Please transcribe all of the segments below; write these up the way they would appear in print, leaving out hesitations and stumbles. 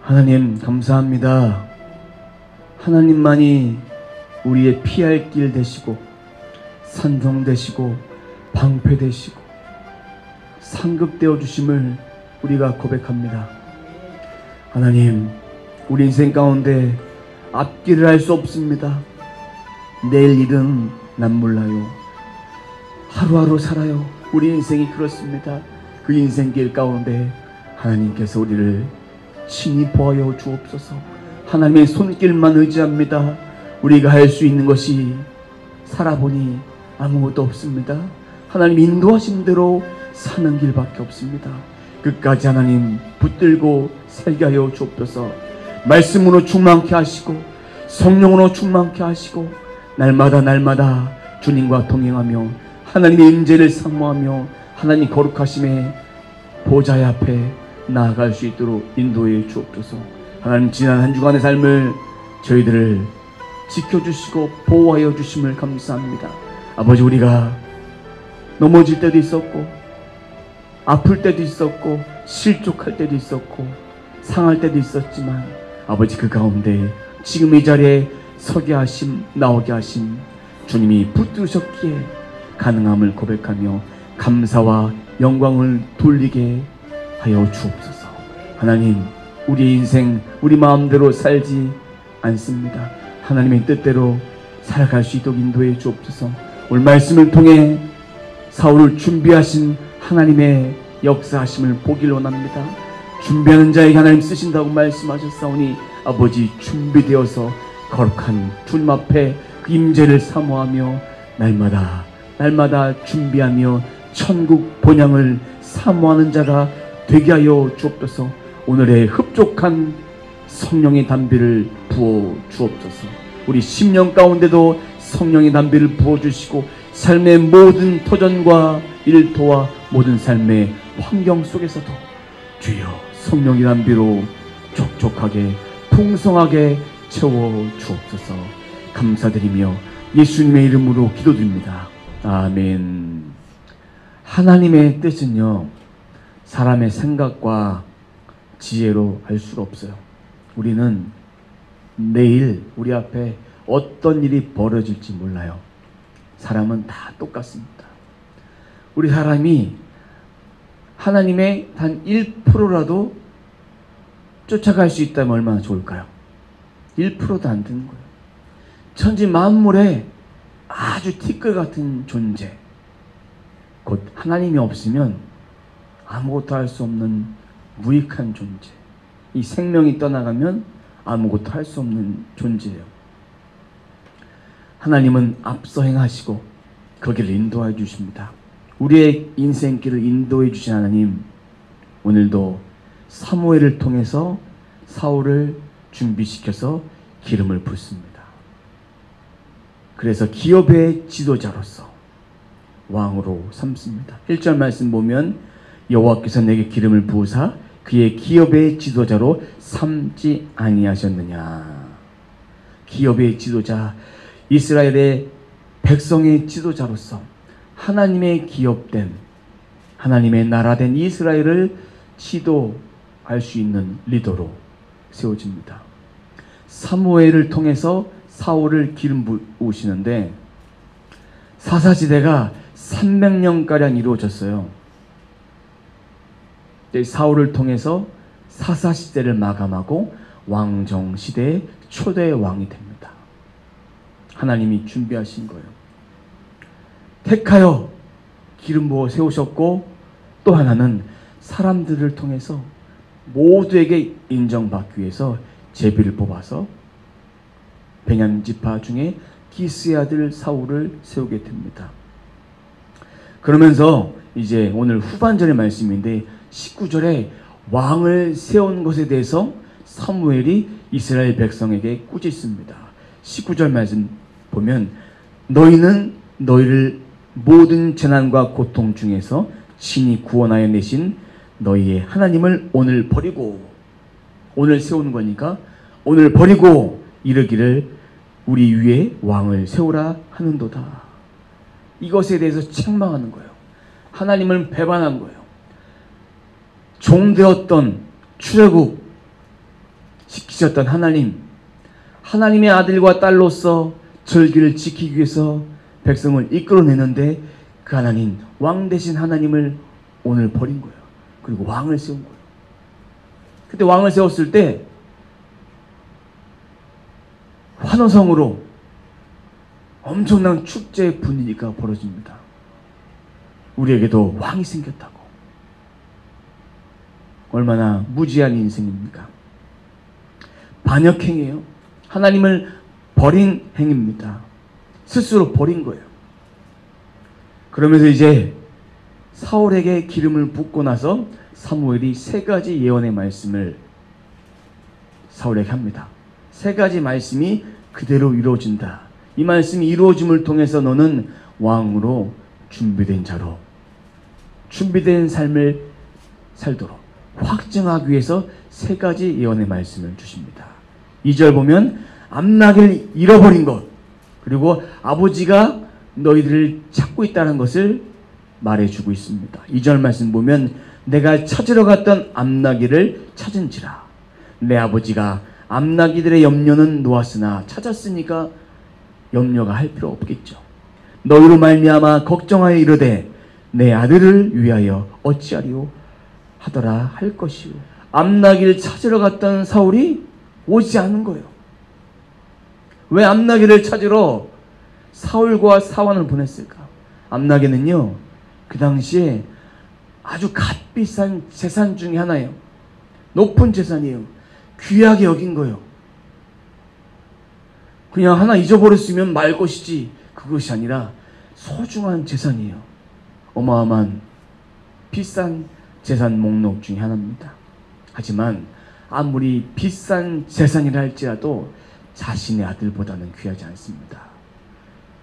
하나님 감사합니다. 하나님만이 우리의 피할 길 되시고 산성 되시고 방패 되시고 상급되어 주심을 우리가 고백합니다. 하나님, 우리 인생 가운데 앞길을 알 수 없습니다. 내일 일은 난 몰라요. 하루하루 살아요. 우리 인생이 그렇습니다. 그 인생길 가운데 하나님께서 우리를 친히 보아여 주옵소서. 하나님의 손길만 의지합니다. 우리가 할 수 있는 것이 살아보니 아무것도 없습니다. 하나님 인도하신 대로 사는 길밖에 없습니다. 끝까지 하나님 붙들고 살게 하여 주옵소서. 말씀으로 충만케 하시고 성령으로 충만케 하시고 날마다 주님과 동행하며 하나님의 임재를 사모하며 하나님 거룩하심의 보좌의 앞에 나아갈 수 있도록 인도해 주옵소서. 하나님, 지난 한 주간의 삶을 저희들을 지켜주시고 보호하여 주심을 감사합니다. 아버지, 우리가 넘어질 때도 있었고 아플 때도 있었고 실족할 때도 있었고 상할 때도 있었지만 아버지, 그 가운데 지금 이 자리에 서게 하심, 나오게 하심 주님이 붙드셨기에 가능함을 고백하며 감사와 영광을 돌리게 하여 주옵소서. 하나님, 우리 인생 우리 마음대로 살지 않습니다. 하나님의 뜻대로 살아갈 수 있도록 인도해 주옵소서. 오늘 말씀을 통해 사울을 준비하신 하나님의 역사하심을 보기를 원합니다. 준비하는 자에게 하나님 쓰신다고 말씀하셨사오니 아버지, 준비되어서 거룩한 주님 앞에 그 임재를 사모하며 날마다 준비하며 천국 본향을 사모하는 자가 되게 하여 주옵소서. 오늘의 흡족한 성령의 담비를 부어 주옵소서. 우리 심령 가운데도 성령의 담비를 부어주시고 삶의 모든 터전과 일터와 모든 삶의 환경 속에서도 주여 성령의 담비로 촉촉하게 풍성하게 채워 주옵소서. 감사드리며 예수님의 이름으로 기도드립니다. 아멘. 하나님의 뜻은요, 사람의 생각과 지혜로 알 수가 없어요. 우리는 내일 우리 앞에 어떤 일이 벌어질지 몰라요. 사람은 다 똑같습니다. 우리 사람이 하나님의 단 1%라도 쫓아갈 수 있다면 얼마나 좋을까요? 1%도 안 되는 거예요. 천지 만물의 아주 티끌 같은 존재, 곧 하나님이 없으면 아무것도 할 수 없는 무익한 존재, 이 생명이 떠나가면 아무것도 할 수 없는 존재예요. 하나님은 앞서 행하시고 거기를 인도해 주십니다. 우리의 인생길을 인도해 주신 하나님, 오늘도 사무엘을 통해서 사울을 준비시켜서 기름을 붓습니다. 그래서 기업의 지도자로서 왕으로 삼습니다. 1절 말씀 보면 여호와께서 내게 기름을 부으사 그의 기업의 지도자로 삼지 아니하셨느냐. 기업의 지도자, 이스라엘의 백성의 지도자로서 하나님의 기업된, 하나님의 나라된 이스라엘을 지도할 수 있는 리더로 세워집니다. 사무엘을 통해서 사울을 기름 부으시는데 사사시대가 300년가량 이루어졌어요. 사울을 통해서 사사시대를 마감하고 왕정시대의 초대 왕이 됩니다. 하나님이 준비하신 거예요. 택하여 기름 부어 세우셨고, 또 하나는 사람들을 통해서 모두에게 인정받기 위해서 제비를 뽑아서 베냐민 지파 중에 기스의 아들 사울을 세우게 됩니다. 그러면서 이제 오늘 후반절의 말씀인데 19절에 왕을 세운 것에 대해서 사무엘이 이스라엘 백성에게 꾸짖습니다. 19절 말씀 보면 너희는 너희를 모든 재난과 고통 중에서 친히 구원하여 내신 너희의 하나님을 오늘 버리고, 오늘 세우는 거니까 오늘 버리고 이르기를 우리 위에 왕을 세우라 하는도다. 이것에 대해서 책망하는 거예요. 하나님을 배반한 거예요. 종되었던 출애굽 시키셨던 하나님, 하나님의 아들과 딸로서 절기를 지키기 위해서 백성을 이끌어내는데 그 하나님, 왕 대신 하나님을 오늘 버린 거예요. 그리고 왕을 세운 거예요. 그때 왕을 세웠을 때 환호성으로 엄청난 축제 분위기가 벌어집니다. 우리에게도 왕이 생겼다고. 얼마나 무지한 인생입니까? 반역행이에요. 하나님을 버린 행위입니다. 스스로 버린 거예요. 그러면서 이제 사울에게 기름을 붓고 나서 사무엘이 세 가지 예언의 말씀을 사울에게 합니다. 세 가지 말씀이 그대로 이루어진다. 이 말씀이 이루어짐을 통해서 너는 왕으로 준비된 자로, 준비된 삶을 살도록 확증하기 위해서 세 가지 예언의 말씀을 주십니다. 2절 보면 암나기를 잃어버린 것, 그리고 아버지가 너희들을 찾고 있다는 것을 말해주고 있습니다. 2절 말씀 보면 내가 찾으러 갔던 암나기를 찾은지라. 내 아버지가 암나기들의 염려는 놓았으나 찾았으니까 염려가 할 필요 없겠죠. 너희로 말미암아 걱정하여 이르되 내 아들을 위하여 어찌하리요 하더라 할 것이요. 암나기를 찾으러 갔던 사울이 오지 않은 거예요. 왜 암나기를 찾으러 사울과 사환을 보냈을까? 암나기는요, 그 당시에 아주 값비싼 재산 중에 하나예요. 높은 재산이에요. 귀하게 여긴 거예요. 그냥 하나 잊어버렸으면 말 것이지 그것이 아니라 소중한 재산이에요. 어마어마한 비싼 재산 목록 중에 하나입니다. 하지만 아무리 비싼 재산이라 할지라도 자신의 아들보다는 귀하지 않습니다.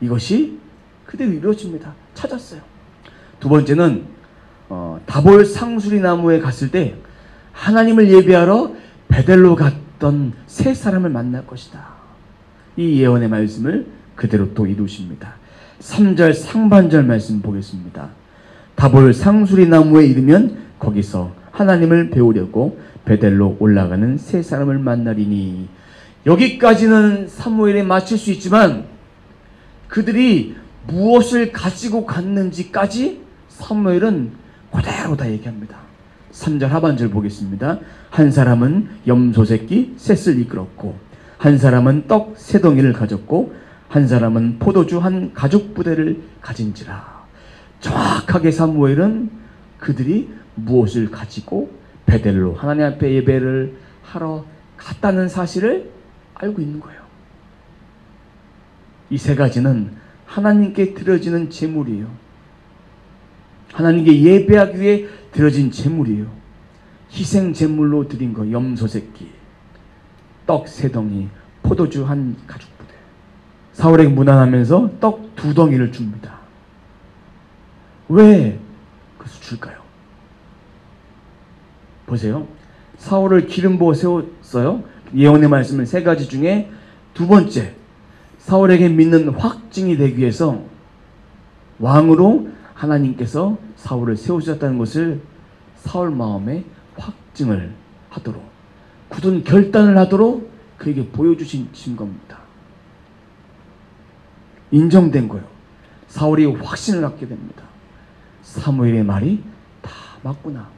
이것이 그대로 이루어집니다. 찾았어요. 두 번째는 다볼 상수리 나무에 갔을 때 하나님을 예배하러 베델로 갔던 세 사람을 만날 것이다. 이 예언의 말씀을 그대로 또 이루십니다. 3절 상반절 말씀 보겠습니다. 다볼 상수리 나무에 이르면 거기서 하나님을 배우려고 베델로 올라가는 세 사람을 만나리니. 여기까지는 사무엘에 맞출 수 있지만 그들이 무엇을 가지고 갔는지까지 사무엘은 그대로 다 얘기합니다. 3절 하반절 보겠습니다. 한 사람은 염소 새끼 셋을 이끌었고, 한 사람은 떡 세 덩이를 가졌고, 한 사람은 포도주 한 가죽 부대를 가진지라. 정확하게 사무엘은 그들이 무엇을 가지고 베델로 하나님 앞에 예배를 하러 갔다는 사실을 알고 있는 거예요. 이 세 가지는 하나님께 드려지는 제물이에요. 하나님께 예배하기 위해 드려진 제물이에요. 희생 제물로 드린 거, 염소 새끼, 떡 세 덩이, 포도주 한 가죽 부대. 사울에게 무난하면서 떡 2덩이를 줍니다. 왜 그것을 줄까요? 보세요. 사울을 기름 부어 세웠어요. 예언의 말씀을 세 가지 중에 두 번째, 사울에게 믿는 확증이 되기 위해서 왕으로 하나님께서 사울을 세우셨다는 것을 사울 마음에 확증을 하도록, 굳은 결단을 하도록 그에게 보여주신 겁니다. 인정된 거예요. 사울이 확신을 갖게 됩니다. 사무엘의 말이 다 맞구나.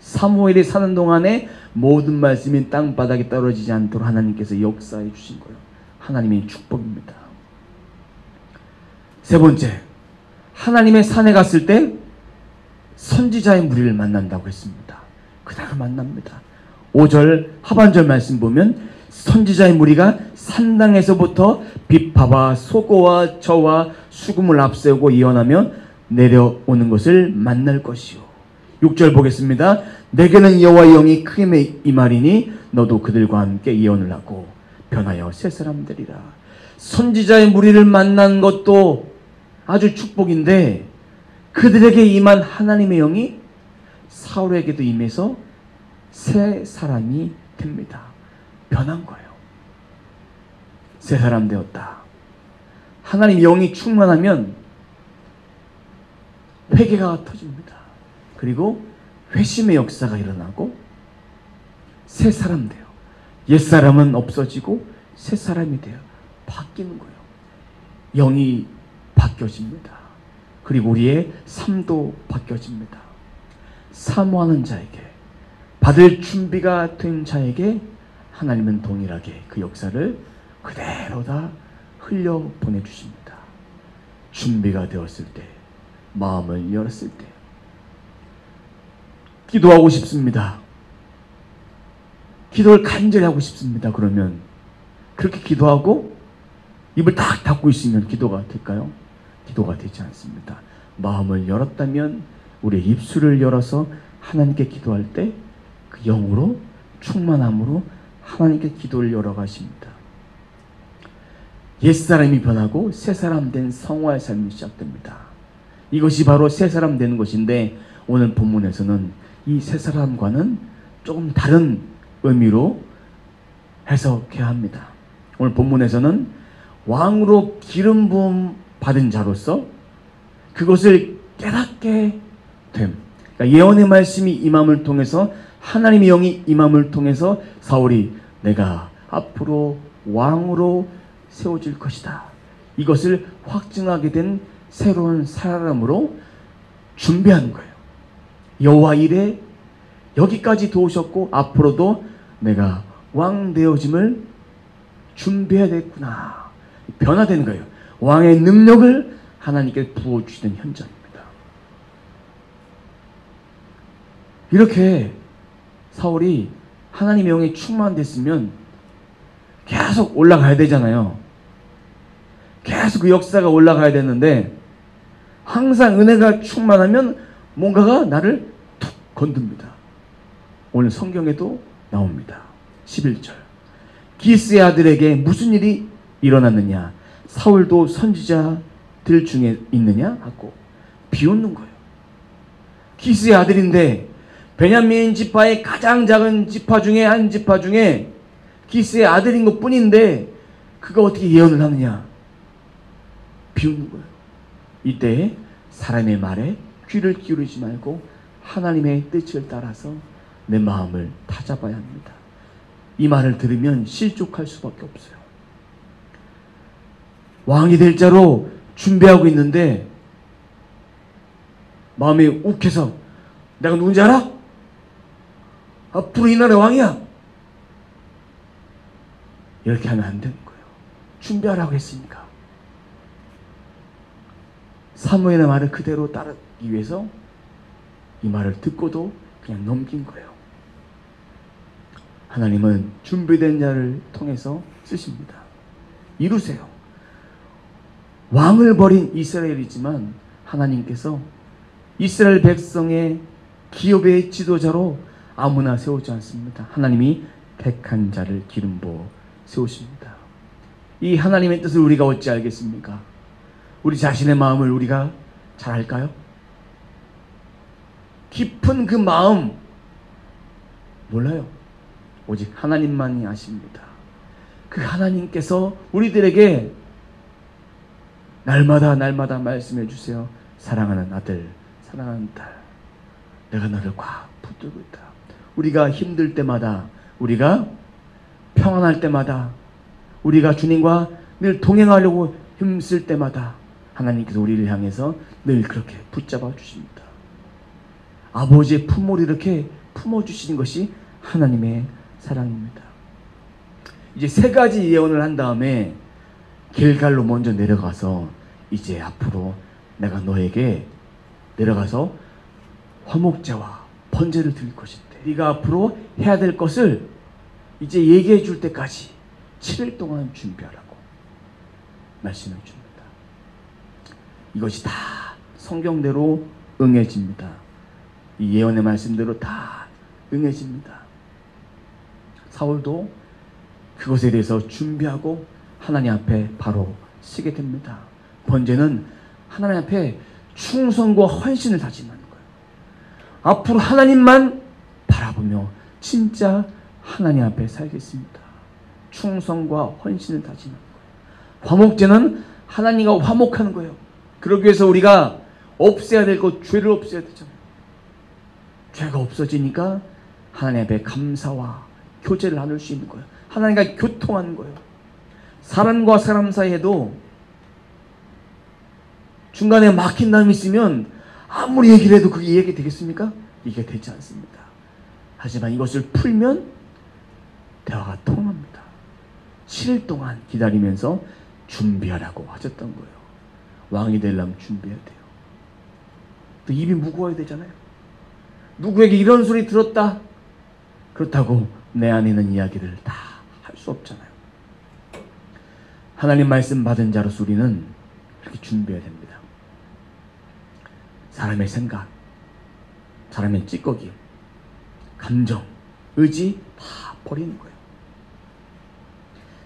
사무엘이 사는 동안에 모든 말씀이 땅바닥에 떨어지지 않도록 하나님께서 역사해 주신 거예요. 하나님의 축복입니다. 세 번째, 하나님의 산에 갔을 때 선지자의 무리를 만난다고 했습니다. 그대로 만납니다. 5절 하반절 말씀 보면 선지자의 무리가 산당에서부터 비파와 소고와 저와 수금을 앞세우고 예언하며 내려오는 것을 만날 것이요. 6절 보겠습니다. 내게는 여호와의 영이 크게 임하리니 너도 그들과 함께 예언을 하고 변하여 새 사람 되리라. 선지자의 무리를 만난 것도 아주 축복인데 그들에게 임한 하나님의 영이 사울에게도 임해서 새 사람이 됩니다. 변한 거예요. 새 사람 되었다. 하나님 영이 충만하면 회개가 터집니다. 그리고 회심의 역사가 일어나고 새 사람 돼요. 옛사람은 없어지고 새사람이 되어 바뀌는 거예요. 영이 바뀌어집니다. 그리고 우리의 삶도 바뀌어집니다. 사모하는 자에게, 받을 준비가 된 자에게 하나님은 동일하게 그 역사를 그대로 다 흘려 보내주십니다. 준비가 되었을 때, 마음을 열었을 때. 기도하고 싶습니다. 기도를 간절히 하고 싶습니다. 그러면 그렇게 기도하고 입을 딱 닫고 있으면 기도가 될까요? 기도가 되지 않습니다. 마음을 열었다면 우리의 입술을 열어서 하나님께 기도할 때 그 영으로 충만함으로 하나님께 기도를 열어가십니다. 옛사람이 변하고 새사람 된 성화의 삶이 시작됩니다. 이것이 바로 새사람 되는 것인데 오늘 본문에서는 이 새사람과는 조금 다른 의미로 해석해야 합니다. 오늘 본문에서는 왕으로 기름 부음 받은 자로서 그것을 깨닫게 됨. 그러니까 예언의 말씀이 임함을 통해서, 하나님의 영이 임함을 통해서 사울이 내가 앞으로 왕으로 세워질 것이다, 이것을 확증하게 된 새로운 사람으로 준비하는 거예요. 여호와 이레 여기까지 도우셨고 앞으로도 내가 왕 되어짐을 준비해야 되겠구나. 변화되는 거예요. 왕의 능력을 하나님께 부어주시는 현장입니다. 이렇게 사울이 하나님의 영에 충만됐으면 계속 올라가야 되잖아요. 계속 그 역사가 올라가야 되는데 항상 은혜가 충만하면 뭔가가 나를 툭 건듭니다. 오늘 성경에도 나옵니다. 11절. 기스의 아들에게 무슨 일이 일어났느냐? 사울도 선지자들 중에 있느냐? 하고 비웃는 거예요. 기스의 아들인데 베냐민 지파의 가장 작은 지파 중에 한 지파 중에 기스의 아들인 것 뿐인데 그가 어떻게 예언을 하느냐? 비웃는 거예요. 이때 사람의 말에 귀를 기울이지 말고 하나님의 뜻을 따라서 내 마음을 다잡아야 합니다. 이 말을 들으면 실족할 수밖에 없어요. 왕이 될 자로 준비하고 있는데 마음이 욱해서 내가 누군지 알아? 앞으로 이 나라의 왕이야. 이렇게 하면 안 되는 거예요. 준비하라고 했으니까. 사무엘의 말을 그대로 따르기 위해서 이 말을 듣고도 그냥 넘긴 거예요. 하나님은 준비된 자를 통해서 쓰십니다. 이루세요. 왕을 버린 이스라엘이지만 하나님께서 이스라엘 백성의 기업의 지도자로 아무나 세우지 않습니다. 하나님이 택한 자를 기름 부어 세우십니다. 이 하나님의 뜻을 우리가 어찌 알겠습니까? 우리 자신의 마음을 우리가 잘 알까요? 깊은 그 마음 몰라요. 오직 하나님만이 아십니다. 그 하나님께서 우리들에게 날마다 말씀해 주세요. 사랑하는 아들, 사랑하는 딸, 내가 너를 꽉 붙들고 있다. 우리가 힘들 때마다, 우리가 평안할 때마다, 우리가 주님과 늘 동행하려고 힘쓸 때마다 하나님께서 우리를 향해서 늘 그렇게 붙잡아 주십니다. 아버지의 품을 이렇게 품어주시는 것이 하나님의 사랑입니다. 이제 세 가지 예언을 한 다음에 길갈로 먼저 내려가서 이제 앞으로 내가 너에게 내려가서 화목제와 번제를 드릴 것인데 네가 앞으로 해야 될 것을 이제 얘기해 줄 때까지 7일 동안 준비하라고 말씀해 줍니다. 이것이 다 성경대로 응해집니다. 이 예언의 말씀대로 다 응해집니다. 사울도 그것에 대해서 준비하고 하나님 앞에 바로 서게 됩니다. 번제는 하나님 앞에 충성과 헌신을 다짐하는 거예요. 앞으로 하나님만 바라보며 진짜 하나님 앞에 살겠습니다. 충성과 헌신을 다짐하는 거예요. 화목제는 하나님과 화목하는 거예요. 그러기 위해서 우리가 없애야 될 것, 죄를 없애야 되잖아요. 죄가 없어지니까 하나님 앞에 감사와 교제를 나눌 수 있는 거예요. 하나님과 교통하는 거예요. 사람과 사람 사이에도 중간에 막힌 남이 있으면 아무리 얘기를 해도 그게 이해가 되겠습니까? 이게 되지 않습니다. 하지만 이것을 풀면 대화가 통합니다. 7일 동안 기다리면서 준비하라고 하셨던 거예요. 왕이 되려면 준비해야 돼요. 또 입이 무거워야 되잖아요. 누구에게 이런 소리 들었다, 그렇다고 내 안에 있는 이야기를 다 할 수 없잖아요. 하나님 말씀 받은 자로서 우리는 이렇게 준비해야 됩니다. 사람의 생각, 사람의 찌꺼기, 감정, 의지 다 버리는 거예요.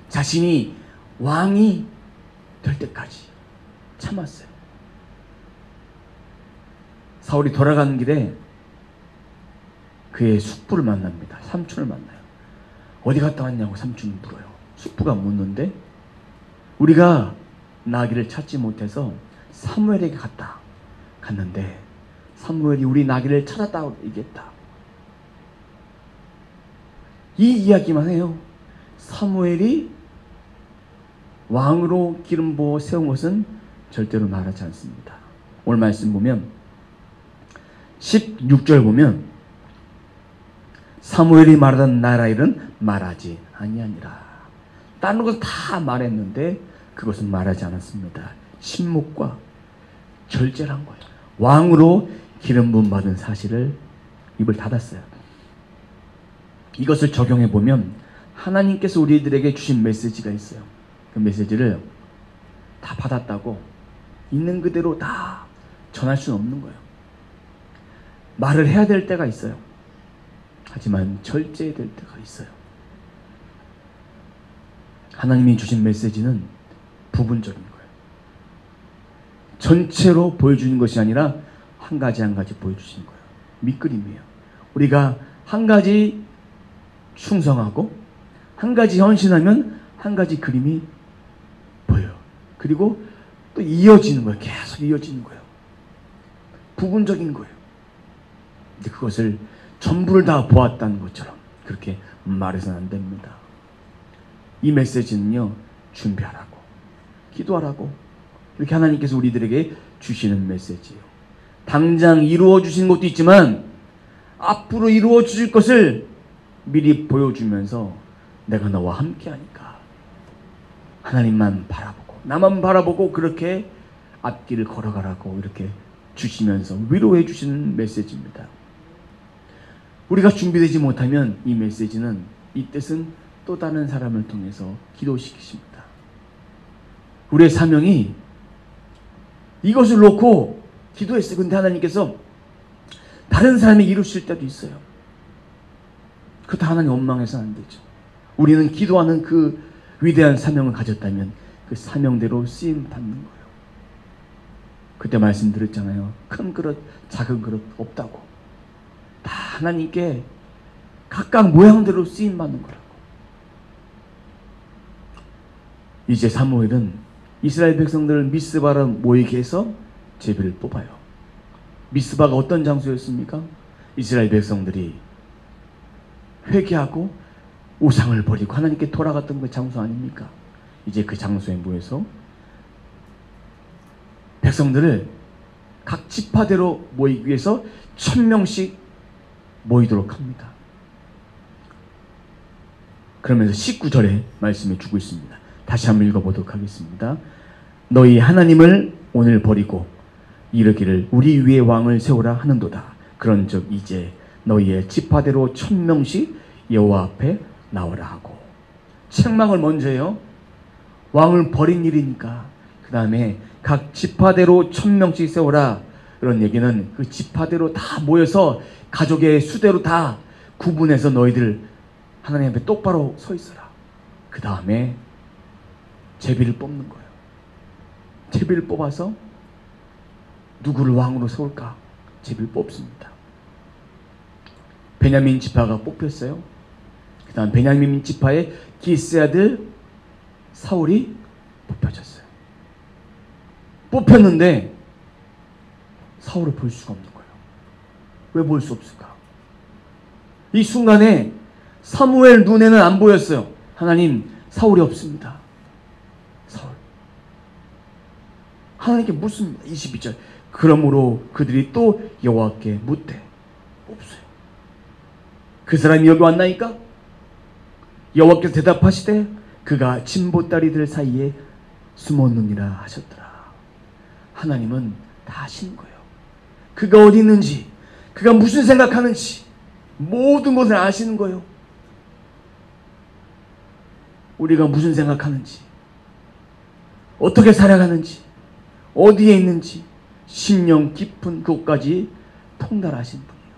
자신이 왕이 될 때까지 참았어요. 사울이 돌아가는 길에 그의 숙부를 만납니다. 삼촌을 만나요. 어디 갔다 왔냐고 삼촌이 물어요. 숙부가 묻는데 우리가 나귀를 찾지 못해서 사무엘에게 갔는데 사무엘이 우리 나귀를 찾았다고 얘기했다. 이 이야기만 해요. 사무엘이 왕으로 기름 부어 세운 것은 절대로 말하지 않습니다. 오늘 말씀 보면 16절 보면 사무엘이 말하던 나라 일은 말하지 아니하니라. 다른 것은 다 말했는데 그것은 말하지 않았습니다. 신목과 절제란 거예요. 왕으로 기름 부음 받은 사실을 입을 닫았어요. 이것을 적용해 보면 하나님께서 우리들에게 주신 메시지가 있어요. 그 메시지를 다 받았다고 있는 그대로 다 전할 수는 없는 거예요. 말을 해야 될 때가 있어요. 하지만 절제해야 될 때가 있어요. 하나님이 주신 메시지는 부분적인 거예요. 전체로 보여주는 것이 아니라 한 가지 한 가지 보여주시는 거예요. 밑그림이에요. 우리가 한 가지 충성하고 한 가지 헌신하면 한 가지 그림이 보여요. 그리고 또 이어지는 거예요. 계속 이어지는 거예요. 부분적인 거예요. 근데 그것을 전부를 다 보았다는 것처럼 그렇게 말해서는 안 됩니다. 이 메시지는요, 준비하라고, 기도하라고, 이렇게 하나님께서 우리들에게 주시는 메시지예요. 당장 이루어 주신 것도 있지만 앞으로 이루어 주실 것을 미리 보여주면서 내가 너와 함께 하니까 하나님만 바라보고 나만 바라보고 그렇게 앞길을 걸어가라고 이렇게 주시면서 위로해 주시는 메시지입니다. 우리가 준비되지 못하면 이 메시지는, 이 뜻은 또 다른 사람을 통해서 기도시키십니다. 우리의 사명이 이것을 놓고 기도했어요. 근데 하나님께서 다른 사람이 이루실 때도 있어요. 그것도 하나님 원망해서는 안 되죠. 우리는 기도하는 그 위대한 사명을 가졌다면 그 사명대로 쓰임 받는 거예요. 그때 말씀드렸잖아요. 큰 그릇, 작은 그릇 없다고. 다 하나님께 각각 모양대로 쓰임 받는 거라고. 이제 사무엘은 이스라엘 백성들을 미스바로 모이게 해서 제비를 뽑아요. 미스바가 어떤 장소였습니까? 이스라엘 백성들이 회개하고 우상을 버리고 하나님께 돌아갔던 그 장소 아닙니까? 이제 그 장소에 모여서 백성들을 각 지파대로 모이기 위해서 1000명씩 모이도록 합니다. 그러면서 19절에 말씀을 주고 있습니다. 다시 한번 읽어보도록 하겠습니다. 너희 하나님을 오늘 버리고 이르기를 우리 위에 왕을 세우라 하는도다. 그런즉 이제 너희의 지파대로 1000명씩 여호와 앞에 나오라 하고. 책망을 먼저 해요. 왕을 버린 일이니까. 그 다음에 각 지파대로 1000명씩 세우라. 그런 얘기는 그 지파대로 다 모여서 가족의 수대로 다 구분해서 너희들 하나님 앞에 똑바로 서 있어라. 그 다음에 제비를 뽑는 거예요. 제비를 뽑아서 누구를 왕으로 세울까? 제비를 뽑습니다. 베냐민 지파가 뽑혔어요. 그 다음 베냐민 지파의 기스의 아들 사울이 뽑혀졌어요. 뽑혔는데 사울을 볼 수가 없는 거예요. 왜 볼 수 없을까? 이 순간에 사무엘 눈에는 안 보였어요. 하나님, 사울이 없습니다. 사울. 하나님께 묻습니다. 22절. 그러므로 그들이 또 여호와께 묻되 없어요. 그 사람이 여기 왔나이까? 여호와께서 대답하시되 그가 진보다리들 사이에 숨었느니라 하셨더라. 하나님은 다 아시는 거예요. 그가 어디 있는지, 그가 무슨 생각하는지 모든 것을 아시는 거예요. 우리가 무슨 생각하는지, 어떻게 살아가는지, 어디에 있는지 심령 깊은 그곳까지 통달하신 분이에요.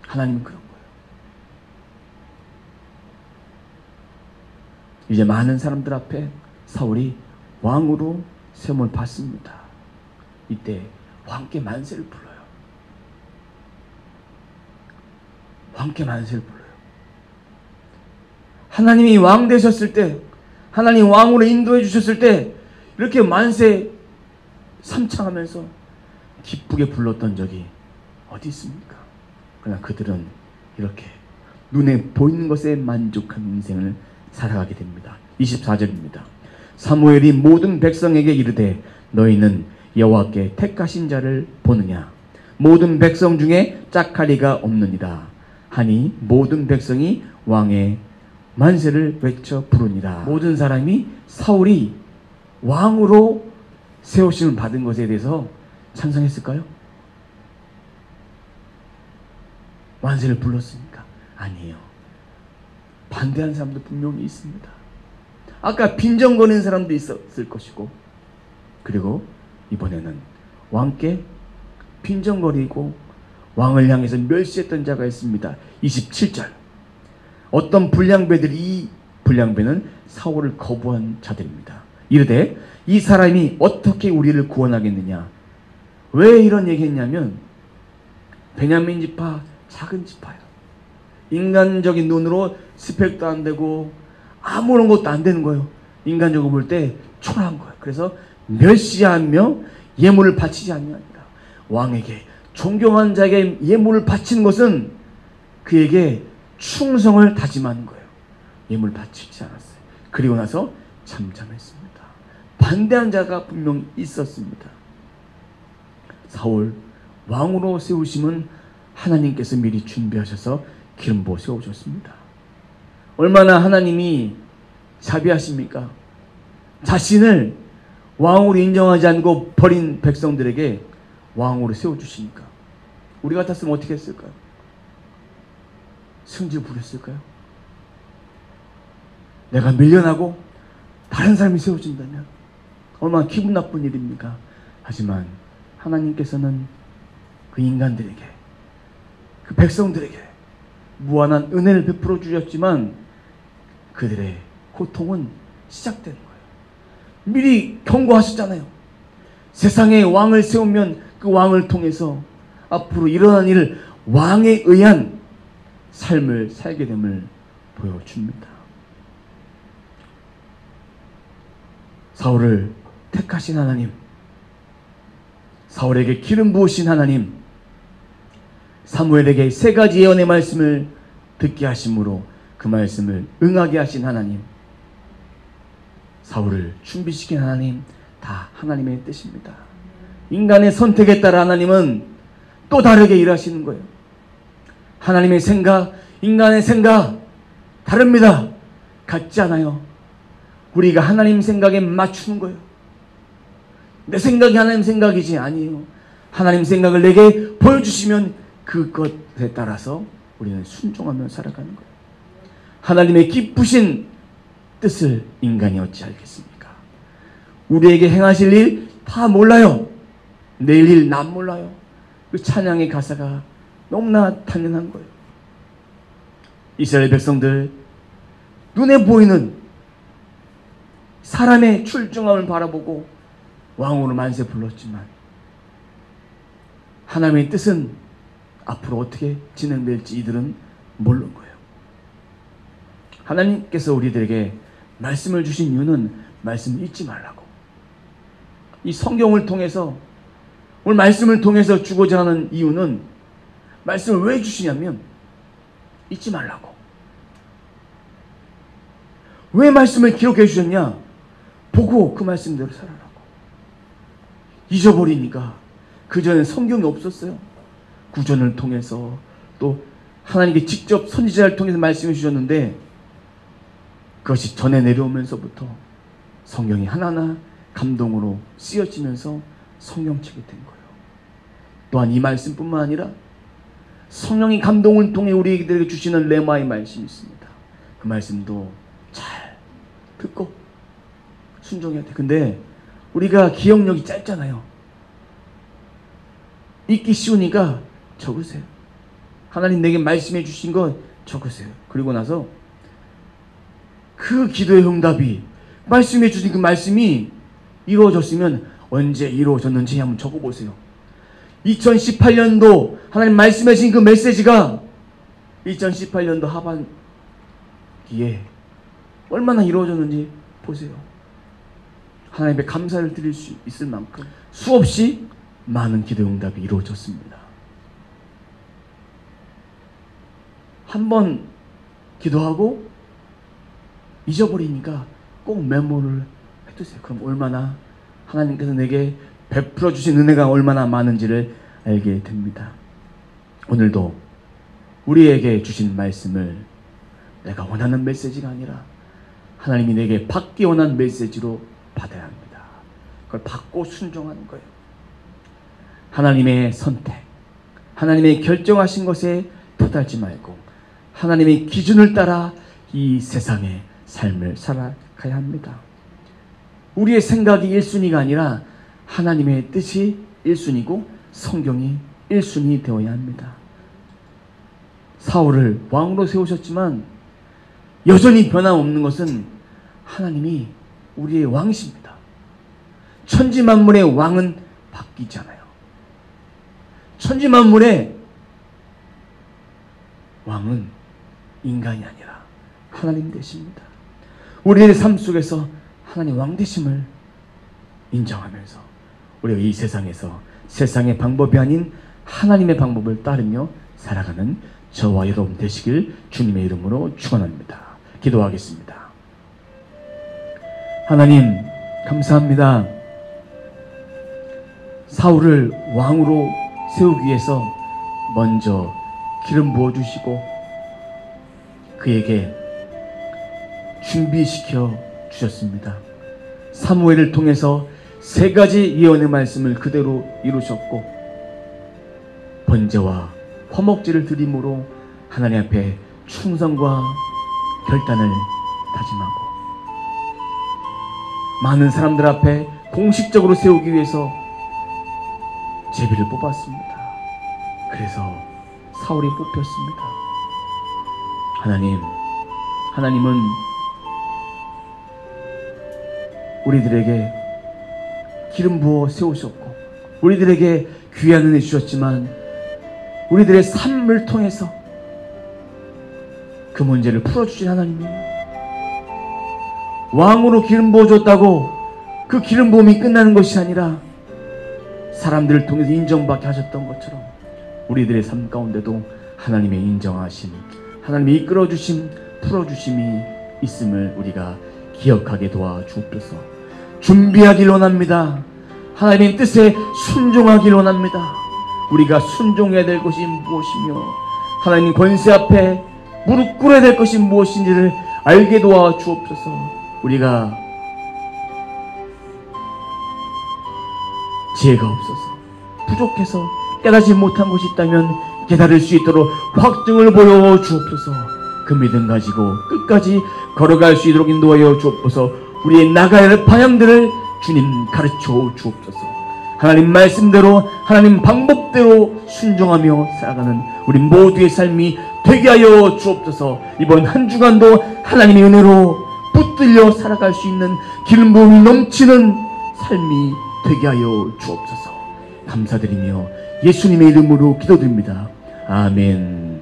하나님은 그런 거예요. 이제 많은 사람들 앞에 사울이 왕으로 세움을 받습니다. 이때 왕께 만세를 불러요. 왕께 만세를 불러요. 하나님이 왕 되셨을 때, 하나님 왕으로 인도해 주셨을 때 이렇게 만세 삼창하면서 기쁘게 불렀던 적이 어디 있습니까? 그러나 그들은 이렇게 눈에 보이는 것에 만족한 인생을 살아가게 됩니다. 24절입니다. 사무엘이 모든 백성에게 이르되 너희는 여호와께 택하신 자를 보느냐? 모든 백성 중에 짝하리가 없느니라 하니 모든 백성이 왕의 만세를 외쳐 부르니라. 모든 사람이 사울이 왕으로 세우심을 받은 것에 대해서 찬성했을까요? 만세를 불렀습니까? 아니에요. 반대하는 사람도 분명히 있습니다. 아까 빈정거리는 사람도 있었을 것이고, 그리고 이번에는 왕께 빈정거리고 왕을 향해서 멸시했던 자가 있습니다. 27절. 어떤 불량배들이, 이 불량배는 사울을 거부한 자들입니다. 이르되 이 사람이 어떻게 우리를 구원하겠느냐? 왜 이런 얘기했냐면 베냐민 지파 작은 지파예요. 인간적인 눈으로 스펙도 안 되고 아무런 것도 안 되는 거예요. 인간적으로 볼 때 초라한 거예요. 그래서 멸시하며 예물을 바치지 않느니라. 왕에게 존경한 자에게 예물을 바치는 것은 그에게 충성을 다짐하는 거예요. 예물을 바치지 않았어요. 그리고 나서 잠잠했습니다. 반대한 자가 분명히 있었습니다. 사울 왕으로 세우심은 하나님께서 미리 준비하셔서 기름 부어 세워줬습니다. 얼마나 하나님이 자비하십니까? 자신을 왕으로 인정하지 않고 버린 백성들에게 왕으로 세워주시니까. 우리 같았으면 어떻게 했을까요? 승질 부렸을까요? 내가 밀려나고 다른 사람이 세워진다면 얼마나 기분 나쁜 일입니까? 하지만 하나님께서는 그 인간들에게, 그 백성들에게 무한한 은혜를 베풀어 주셨지만 그들의 고통은 시작되는 거예요. 미리 경고하셨잖아요. 세상에 왕을 세우면 그 왕을 통해서 앞으로 일어난 일을 왕에 의한 삶을 살게 됨을 보여줍니다. 사울을 택하신 하나님, 사울에게 기름 부으신 하나님, 사무엘에게 세 가지 예언의 말씀을 듣게 하심으로 그 말씀을 응하게 하신 하나님, 사울을 준비시킨 하나님, 다 하나님의 뜻입니다. 인간의 선택에 따라 하나님은 또 다르게 일하시는 거예요. 하나님의 생각, 인간의 생각 다릅니다. 같지 않아요. 우리가 하나님 생각에 맞추는 거예요. 내 생각이 하나님 생각이지 아니에요. 하나님 생각을 내게 보여주시면 그것에 따라서 우리는 순종하며 살아가는 거예요. 하나님의 기쁘신 뜻을 인간이 어찌 알겠습니까? 우리에게 행하실 일 다 몰라요. 내일 일 난 몰라요. 그 찬양의 가사가 너무나 당연한 거예요. 이스라엘 백성들 눈에 보이는 사람의 출중함을 바라보고 왕으로 만세 불렀지만 하나님의 뜻은 앞으로 어떻게 진행될지 이들은 모르는 거예요. 하나님께서 우리들에게 말씀을 주신 이유는 말씀을 잊지 말라고. 이 성경을 통해서, 오늘 말씀을 통해서 주고자 하는 이유는 말씀을 왜 주시냐면 잊지 말라고. 왜 말씀을 기록해 주셨냐? 보고 그 말씀대로 살아라고. 잊어버리니까. 그전엔 성경이 없었어요. 구전을 통해서 또 하나님께 직접 선지자를 통해서 말씀해 주셨는데 그것이 전해 내려오면서부터 성경이 하나하나 감동으로 쓰여지면서 성경책이 된 거예요. 또한 이 말씀뿐만 아니라 성령이 감동을 통해 우리에게 주시는 레마의 말씀이 있습니다. 그 말씀도 잘 듣고 순종해야 돼. 근데 우리가 기억력이 짧잖아요. 읽기 쉬우니까 적으세요. 하나님 내게 말씀해 주신 것 적으세요. 그리고 나서 그 기도의 응답이 말씀해 주신 그 말씀이 이루어졌으면 언제 이루어졌는지 한번 적어보세요. 2018년도 하나님 말씀해 주신 그 메시지가 2018년도 하반기에 얼마나 이루어졌는지 보세요. 하나님께 감사를 드릴 수 있을 만큼 수없이 많은 기도 응답이 이루어졌습니다. 한번 기도하고 잊어버리니까 꼭 메모를 해두세요. 그럼 얼마나 하나님께서 내게 베풀어 주신 은혜가 얼마나 많은지를 알게 됩니다. 오늘도 우리에게 주신 말씀을 내가 원하는 메시지가 아니라 하나님이 내게 받기 원하는 메시지로 받아야 합니다. 그걸 받고 순종하는 거예요. 하나님의 선택, 하나님의 결정하신 것에 도달지 말고 하나님의 기준을 따라 이 세상의 삶을 살아가야 합니다. 우리의 생각이 1순위가 아니라 하나님의 뜻이 1순위고 성경이 1순위 되어야 합니다. 사울을 왕으로 세우셨지만 여전히 변함없는 것은 하나님이 우리의 왕이십니다. 천지만물의 왕은 바뀌지 않아요. 천지만물의 왕은 인간이 아니라 하나님 되십니다. 우리의 삶 속에서 하나님 왕 되심을 인정하면서 우리가 이 세상에서 세상의 방법이 아닌 하나님의 방법을 따르며 살아가는 저와 여러분 되시길 주님의 이름으로 축원합니다. 기도하겠습니다. 하나님 감사합니다. 사울을 왕으로 세우기 위해서 먼저 기름 부어주시고 그에게 준비시켜 주셨습니다. 사무엘을 통해서 3가지 예언의 말씀을 그대로 이루셨고 번제와 화목제를 드림으로 하나님 앞에 충성과 결단을 다짐하고 많은 사람들 앞에 공식적으로 세우기 위해서 제비를 뽑았습니다. 그래서 사울이 뽑혔습니다. 하나님은 우리들에게 기름 부어 세우셨고 우리들에게 귀한 은혜 주셨지만 우리들의 삶을 통해서 그 문제를 풀어주신 하나님이에요. 왕으로 기름 부어줬다고 그 기름 부음이 끝나는 것이 아니라 사람들을 통해서 인정받게 하셨던 것처럼 우리들의 삶 가운데도 하나님의 인정하심, 하나님의 이끌어주심, 풀어주심이 있음을 우리가 기억하게 도와주옵소서. 준비하길 원합니다. 하나님의 뜻에 순종하길 원합니다. 우리가 순종해야 될 것이 무엇이며 하나님 권세 앞에 무릎 꿇어야 될 것이 무엇인지를 알게 도와주옵소서. 우리가 지혜가 없어서 부족해서 깨닫지 못한 것이 있다면 깨달을 수 있도록 확증을 보여주옵소서. 그 믿음 가지고 끝까지 걸어갈 수 있도록 인도하여 주옵소서. 우리의 나가야 할 방향들을 주님 가르쳐 주옵소서. 하나님 말씀대로 하나님 방법대로 순종하며 살아가는 우리 모두의 삶이 되게 하여 주옵소서. 이번 한 주간도 하나님의 은혜로 붙들려 살아갈 수 있는 기름 부음이 넘치는 삶이 되게 하여 주옵소서. 감사드리며 예수님의 이름으로 기도드립니다. 아멘.